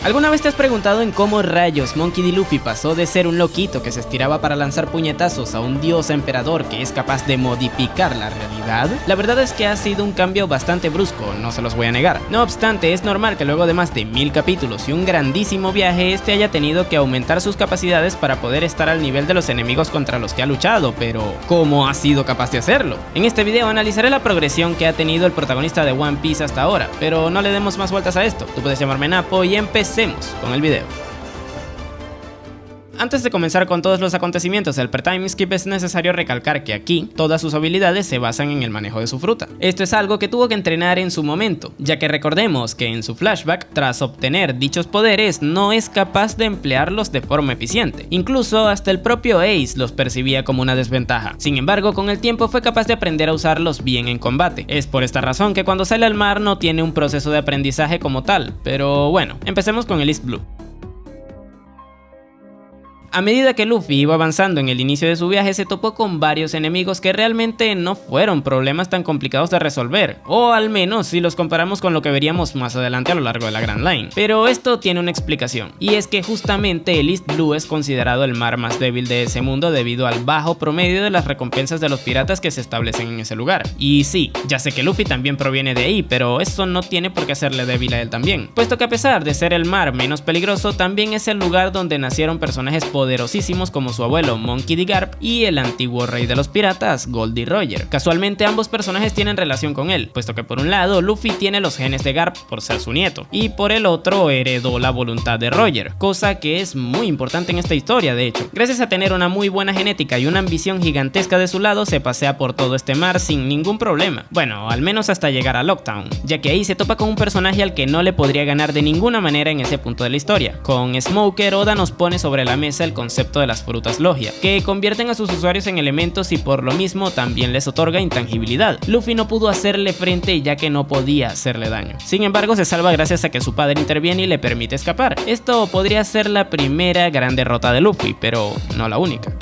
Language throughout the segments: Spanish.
¿Alguna vez te has preguntado en cómo rayos Monkey D. Luffy pasó de ser un loquito que se estiraba para lanzar puñetazos a un dios emperador que es capaz de modificar la realidad? La verdad es que ha sido un cambio bastante brusco, no se los voy a negar. No obstante, es normal que luego de más de 1000 capítulos y un grandísimo viaje, este haya tenido que aumentar sus capacidades para poder estar al nivel de los enemigos contra los que ha luchado, pero ¿cómo ha sido capaz de hacerlo? En este video analizaré la progresión que ha tenido el protagonista de One Piece hasta ahora, pero no le demos más vueltas a esto. Tú puedes llamarme Napo y empecemos con el video. Antes de comenzar con todos los acontecimientos del pre-time skip, es necesario recalcar que aquí todas sus habilidades se basan en el manejo de su fruta. Esto es algo que tuvo que entrenar en su momento, ya que recordemos que en su flashback, tras obtener dichos poderes, no es capaz de emplearlos de forma eficiente. Incluso hasta el propio Ace los percibía como una desventaja. Sin embargo, con el tiempo fue capaz de aprender a usarlos bien en combate. Es por esta razón que cuando sale al mar no tiene un proceso de aprendizaje como tal, pero bueno, empecemos con el East Blue. A medida que Luffy iba avanzando en el inicio de su viaje, se topó con varios enemigos que realmente no fueron problemas tan complicados de resolver, o al menos si los comparamos con lo que veríamos más adelante a lo largo de la Grand Line. Pero esto tiene una explicación, y es que justamente el East Blue es considerado el mar más débil de ese mundo debido al bajo promedio de las recompensas de los piratas que se establecen en ese lugar. Y sí, ya sé que Luffy también proviene de ahí, pero eso no tiene por qué hacerle débil a él también, puesto que a pesar de ser el mar menos peligroso, también es el lugar donde nacieron personajes poderosísimos como su abuelo Monkey D. Garp y el antiguo rey de los piratas Goldie Roger. Casualmente ambos personajes tienen relación con él, puesto que por un lado Luffy tiene los genes de Garp por ser su nieto, y por el otro heredó la voluntad de Roger, cosa que es muy importante en esta historia de hecho. Gracias a tener una muy buena genética y una ambición gigantesca de su lado, se pasea por todo este mar sin ningún problema, bueno, al menos hasta llegar a Locktown, ya que ahí se topa con un personaje al que no le podría ganar de ninguna manera en ese punto de la historia. Con Smoker, Oda nos pone sobre la mesa el concepto de las frutas Logia, que convierten a sus usuarios en elementos y por lo mismo también les otorga intangibilidad. Luffy no pudo hacerle frente ya que no podía hacerle daño. Sin embargo, se salva gracias a que su padre interviene y le permite escapar. Esto podría ser la primera gran derrota de Luffy, pero no la única.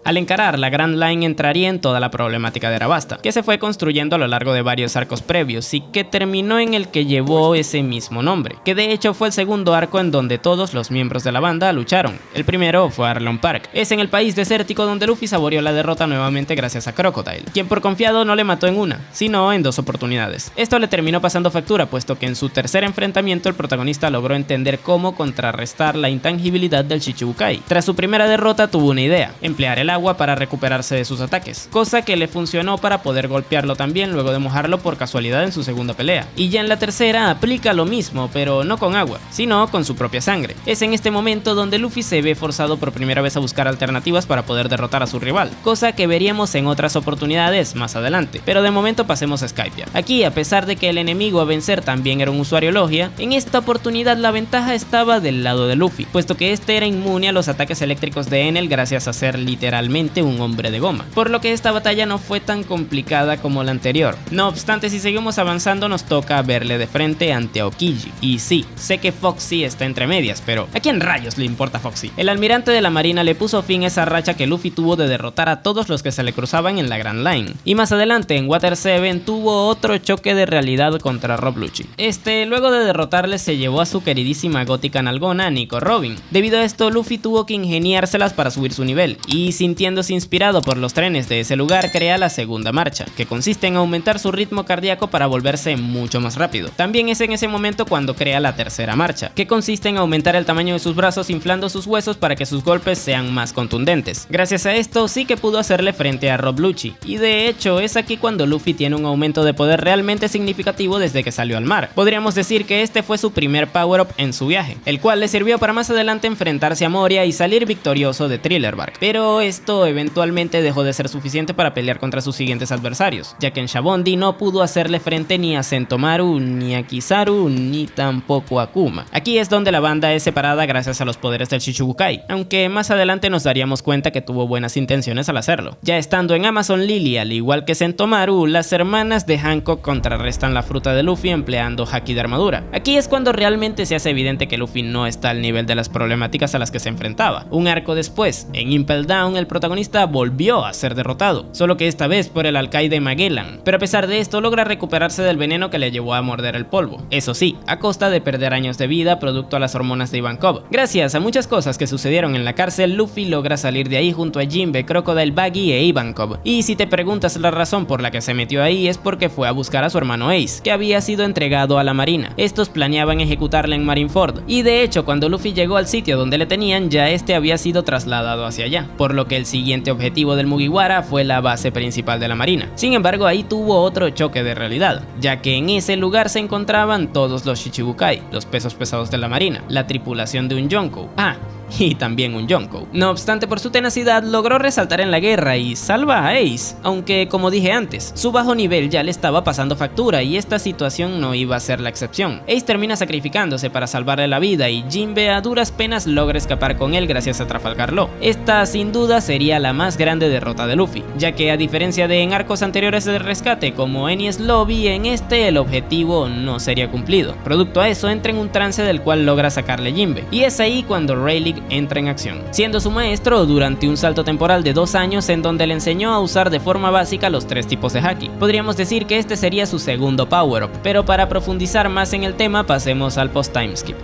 Al encarar la Grand Line entraría en toda la problemática de Arabasta, que se fue construyendo a lo largo de varios arcos previos y que terminó en el que llevó ese mismo nombre, que de hecho fue el segundo arco en donde todos los miembros de la banda lucharon. El primero fue Arlong Park, es en el país desértico donde Luffy saboreó la derrota nuevamente gracias a Crocodile, quien por confiado no le mató en una, sino en 2 oportunidades. Esto le terminó pasando factura, puesto que en su tercer enfrentamiento el protagonista logró entender cómo contrarrestar la intangibilidad del Shichibukai. Tras su primera derrota tuvo una idea: emplear el agua para recuperarse de sus ataques, cosa que le funcionó para poder golpearlo también luego de mojarlo por casualidad en su segunda pelea. Y ya en la tercera aplica lo mismo, pero no con agua, sino con su propia sangre. Es en este momento donde Luffy se ve forzado por primera vez a buscar alternativas para poder derrotar a su rival, cosa que veríamos en otras oportunidades más adelante, pero de momento pasemos a Skypiea. Aquí, a pesar de que el enemigo a vencer también era un usuario Logia, en esta oportunidad la ventaja estaba del lado de Luffy, puesto que este era inmune a los ataques eléctricos de Enel gracias a ser literalmente un hombre de goma, por lo que esta batalla no fue tan complicada como la anterior. No obstante, si seguimos avanzando nos toca verle de frente ante Aokiji, y sí, sé que Foxy está entre medias, pero ¿a quién rayos le importa Foxy? El almirante de la marina le puso fin a esa racha que Luffy tuvo de derrotar a todos los que se le cruzaban en la Grand Line, y más adelante en Water 7 tuvo otro choque de realidad contra Rob Lucci. Luego de derrotarle se llevó a su queridísima gótica nalgona Nico Robin. Debido a esto, Luffy tuvo que ingeniárselas para subir su nivel, y sintiéndose inspirado por los trenes de ese lugar, crea la segunda marcha, que consiste en aumentar su ritmo cardíaco para volverse mucho más rápido. También es en ese momento cuando crea la tercera marcha, que consiste en aumentar el tamaño de sus brazos inflando sus huesos para que sus golpes sean más contundentes. Gracias a esto sí que pudo hacerle frente a Rob Lucci, y de hecho es aquí cuando Luffy tiene un aumento de poder realmente significativo desde que salió al mar. Podríamos decir que este fue su primer power up en su viaje, el cual le sirvió para más adelante enfrentarse a Moria y salir victorioso de Thriller Bark, pero esto eventualmente dejó de ser suficiente para pelear contra sus siguientes adversarios, ya que en Shabondi no pudo hacerle frente ni a Sentomaru, ni a Kizaru, ni tampoco a Kuma. Aquí es donde la banda es separada gracias a los poderes del Shichibukai, aunque más adelante nos daríamos cuenta que tuvo buenas intenciones al hacerlo. Ya estando en Amazon Lily, al igual que Sentomaru, las hermanas de Hancock contrarrestan la fruta de Luffy empleando haki de armadura. Aquí es cuando realmente se hace evidente que Luffy no está al nivel de las problemáticas a las que se enfrentaba. Un arco después, en Impel Down, el protagonista volvió a ser derrotado, solo que esta vez por el alcaide Magellan, pero a pesar de esto logra recuperarse del veneno que le llevó a morder el polvo, eso sí, a costa de perder años de vida producto a las hormonas de Ivankov. Gracias a muchas cosas que sucedieron en la cárcel, Luffy logra salir de ahí junto a Jinbe, Crocodile, Buggy e Ivankov, y si te preguntas la razón por la que se metió ahí es porque fue a buscar a su hermano Ace, que había sido entregado a la marina. Estos planeaban ejecutarle en Marineford, y de hecho cuando Luffy llegó al sitio donde le tenían, ya este había sido trasladado hacia allá, por lo que el siguiente objetivo del Mugiwara fue la base principal de la marina. Sin embargo, ahí tuvo otro choque de realidad, ya que en ese lugar se encontraban todos los Shichibukai, los pesos pesados de la marina, la tripulación de un Yonkou, y también un Yonkou. No obstante, por su tenacidad logró resaltar en la guerra y salva a Ace, aunque como dije antes, su bajo nivel ya le estaba pasando factura y esta situación no iba a ser la excepción. Ace termina sacrificándose para salvarle la vida y Jinbe a duras penas logra escapar con él gracias a Trafalgar Law. Esta sin duda sería la más grande derrota de Luffy, ya que a diferencia de en arcos anteriores de rescate como Enies Lobby, en este el objetivo no sería cumplido. Producto a eso entra en un trance del cual logra sacarle Jinbe, y es ahí cuando Rayleigh entra en acción, siendo su maestro durante un salto temporal de 2 años en donde le enseñó a usar de forma básica los 3 tipos de Haki. Podríamos decir que este sería su segundo power-up, pero para profundizar más en el tema pasemos al post-timeskip.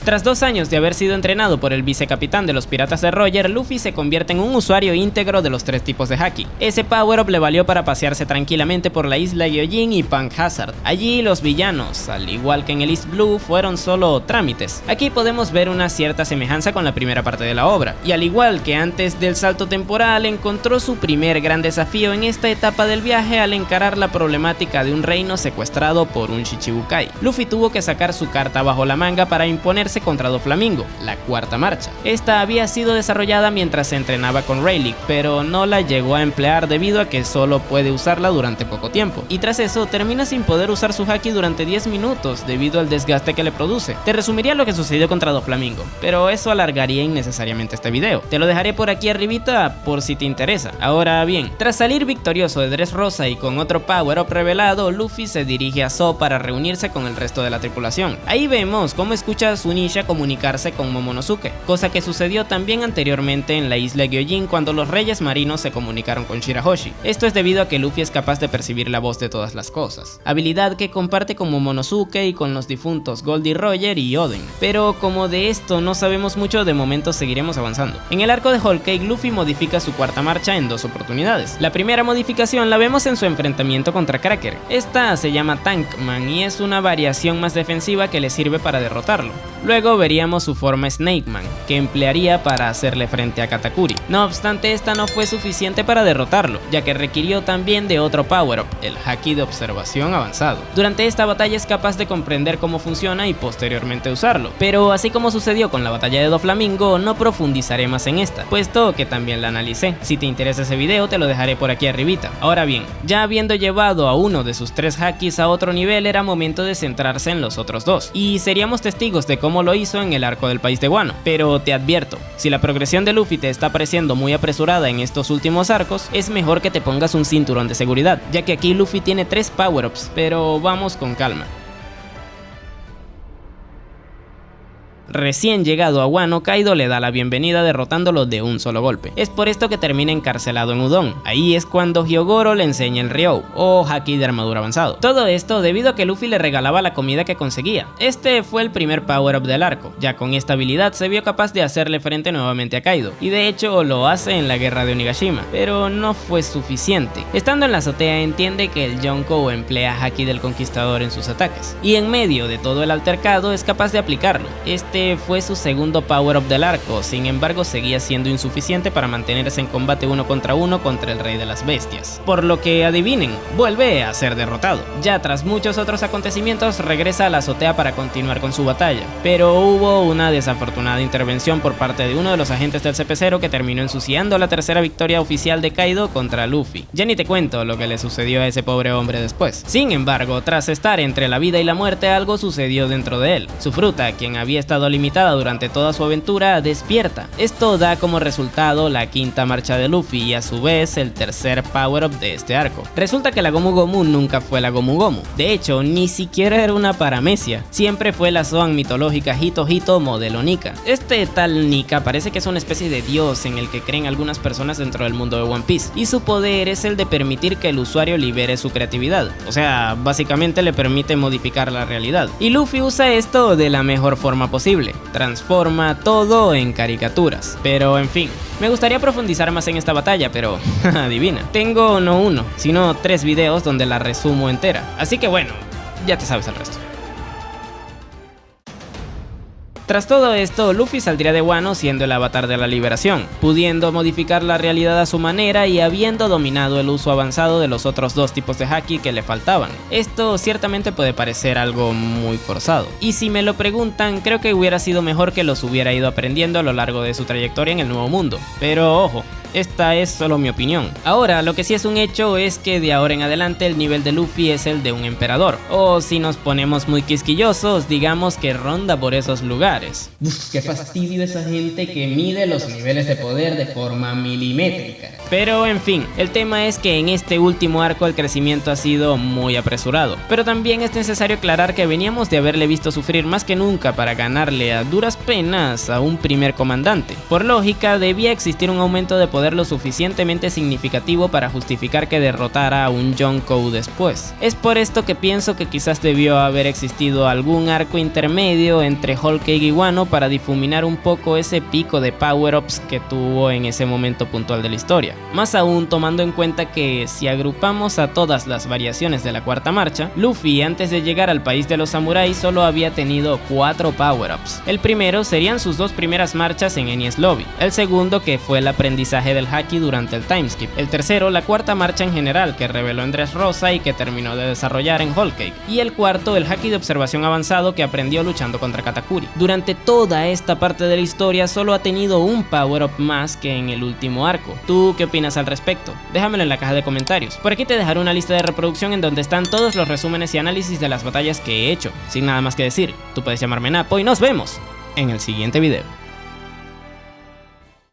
Tras 2 años de haber sido entrenado por el vicecapitán de los piratas de Roger, Luffy se convierte en un usuario íntegro de los 3 tipos de Haki. Ese power-up le valió para pasearse tranquilamente por la isla Gyojin y Punk Hazard. Allí los villanos, al igual que en el East Blue, fueron solo trámites. Aquí podemos ver una cierta semejanza con la primera parte de la obra, y al igual que antes del salto temporal, encontró su primer gran desafío en esta etapa del viaje al encarar la problemática de un reino secuestrado por un Shichibukai. Luffy tuvo que sacar su carta bajo la manga para imponerse contra Doflamingo, la cuarta marcha. Esta había sido desarrollada mientras se entrenaba con Rayleigh, pero no la llegó a emplear debido a que solo puede usarla durante poco tiempo, y tras eso termina sin poder usar su Haki durante 10 minutos debido al desgaste que le produce. Te resumiría lo que sucedió contra Doflamingo, pero eso alargaría innecesariamente este video. Te lo dejaré por aquí arribita por si te interesa. Ahora bien, tras salir victorioso de Dressrosa y con otro power-up revelado, Luffy se dirige a Zou para reunirse con el resto de la tripulación. Ahí vemos cómo escucha a Zunisha comunicarse con Momonosuke, cosa que sucedió también anteriormente en la isla Gyojin cuando los reyes marinos se comunicaron con Shirahoshi. Esto es debido a que Luffy es capaz de percibir la voz de todas las cosas, habilidad que comparte con Momonosuke y con los difuntos Goldie Roger y Oden. Pero como de esto no sabemos mucho, de momento seguiremos avanzando. En el arco de Whole Cake, Luffy modifica su cuarta marcha en 2 oportunidades. La primera modificación la vemos en su enfrentamiento contra Cracker. Esta se llama Tankman y es una variación más defensiva que le sirve para derrotarlo. Luego veríamos su forma Snakeman, que emplearía para hacerle frente a Katakuri. No obstante, esta no fue suficiente para derrotarlo, ya que requirió también de otro power-up, el Haki de observación avanzado. Durante esta batalla es capaz de comprender cómo funciona y posteriormente usarlo, pero así como sucedió con la batalla de Doflamingo, no profundizaré más en esta, puesto que también la analicé. Si te interesa ese video, te lo dejaré por aquí arribita. Ahora bien, ya habiendo llevado a uno de sus 3 Hakis a otro nivel, era momento de centrarse en los otros 2, y seríamos testigos de cómo lo hizo en el arco del país de Wano. Pero te advierto, si la progresión de Luffy te está pareciendo muy apresurada en estos últimos arcos, es mejor que te pongas un cinturón de seguridad, ya que aquí Luffy tiene 3 power-ups, pero vamos con calma. Recién llegado a Wano, Kaido le da la bienvenida derrotándolo de un solo golpe. Es por esto que termina encarcelado en Udon. Ahí es cuando Hyogoro le enseña el Ryou, o Haki de armadura avanzado. Todo esto debido a que Luffy le regalaba la comida que conseguía. Este fue el primer power-up del arco. Ya con esta habilidad se vio capaz de hacerle frente nuevamente a Kaido, y de hecho lo hace en la guerra de Onigashima, pero no fue suficiente. Estando en la azotea entiende que el Yonkou emplea Haki del Conquistador en sus ataques, y en medio de todo el altercado es capaz de aplicarlo. Este fue su segundo power-up del arco, sin embargo seguía siendo insuficiente para mantenerse en combate 1 contra 1 contra el Rey de las Bestias. Por lo que adivinen, vuelve a ser derrotado. Ya tras muchos otros acontecimientos regresa a la azotea para continuar con su batalla, pero hubo una desafortunada intervención por parte de uno de los agentes del CP0 que terminó ensuciando la tercera victoria oficial de Kaido contra Luffy. Ya ni te cuento lo que le sucedió a ese pobre hombre después. Sin embargo, tras estar entre la vida y la muerte, algo sucedió dentro de él. Su fruta, quien había estado estado limitada durante toda su aventura, despierta. Esto da como resultado la quinta marcha de Luffy y a su vez el tercer power-up de este arco. Resulta que la Gomu Gomu nunca fue la Gomu Gomu. De hecho, ni siquiera era una paramecia. Siempre fue la Zoan mitológica Hito Hito modelo Nika. Este tal Nika parece que es una especie de dios en el que creen algunas personas dentro del mundo de One Piece, y su poder es el de permitir que el usuario libere su creatividad. O sea, básicamente le permite modificar la realidad. Y Luffy usa esto de la mejor forma posible. Transforma todo en caricaturas. Pero en fin, me gustaría profundizar más en esta batalla, pero adivina, tengo no uno, sino 3 videos donde la resumo entera. Así que bueno, ya te sabes el resto. Tras todo esto, Luffy saldría de Wano siendo el avatar de la liberación, pudiendo modificar la realidad a su manera y habiendo dominado el uso avanzado de los otros 2 tipos de haki que le faltaban. Esto ciertamente puede parecer algo muy forzado, y si me lo preguntan, creo que hubiera sido mejor que los hubiera ido aprendiendo a lo largo de su trayectoria en el Nuevo Mundo. Pero ojo, esta es solo mi opinión. Ahora, lo que sí es un hecho es que de ahora en adelante el nivel de Luffy es el de un emperador, o si nos ponemos muy quisquillosos, digamos que ronda por esos lugares. Uf, qué fastidio esa gente que mide los niveles de poder de forma milimétrica. Pero en fin, el tema es que en este último arco el crecimiento ha sido muy apresurado, pero también es necesario aclarar que veníamos de haberle visto sufrir más que nunca para ganarle a duras penas a un primer comandante. Por lógica, debía existir un aumento de poder lo suficientemente significativo para justificar que derrotara a un Yonkou después. Es por esto que pienso que quizás debió haber existido algún arco intermedio entre Whole Cake y Wano para difuminar un poco ese pico de power-ups que tuvo en ese momento puntual de la historia. Más aún tomando en cuenta que si agrupamos a todas las variaciones de la cuarta marcha, Luffy antes de llegar al país de los samuráis solo había tenido 4 power-ups. El primero serían sus 2 primeras marchas en Enies Lobby, el segundo que fue el aprendizaje del haki durante el timeskip, el tercero la cuarta marcha en general que reveló en Dressrosa y que terminó de desarrollar en Whole Cake, y el cuarto el haki de observación avanzado que aprendió luchando contra Katakuri. Durante toda esta parte de la historia solo ha tenido un power up más que en el último arco. ¿Tú qué opinas al respecto? Déjamelo en la caja de comentarios. Por aquí te dejaré una lista de reproducción en donde están todos los resúmenes y análisis de las batallas que he hecho. Sin nada más que decir, tú puedes llamarme Napo y nos vemos en el siguiente video.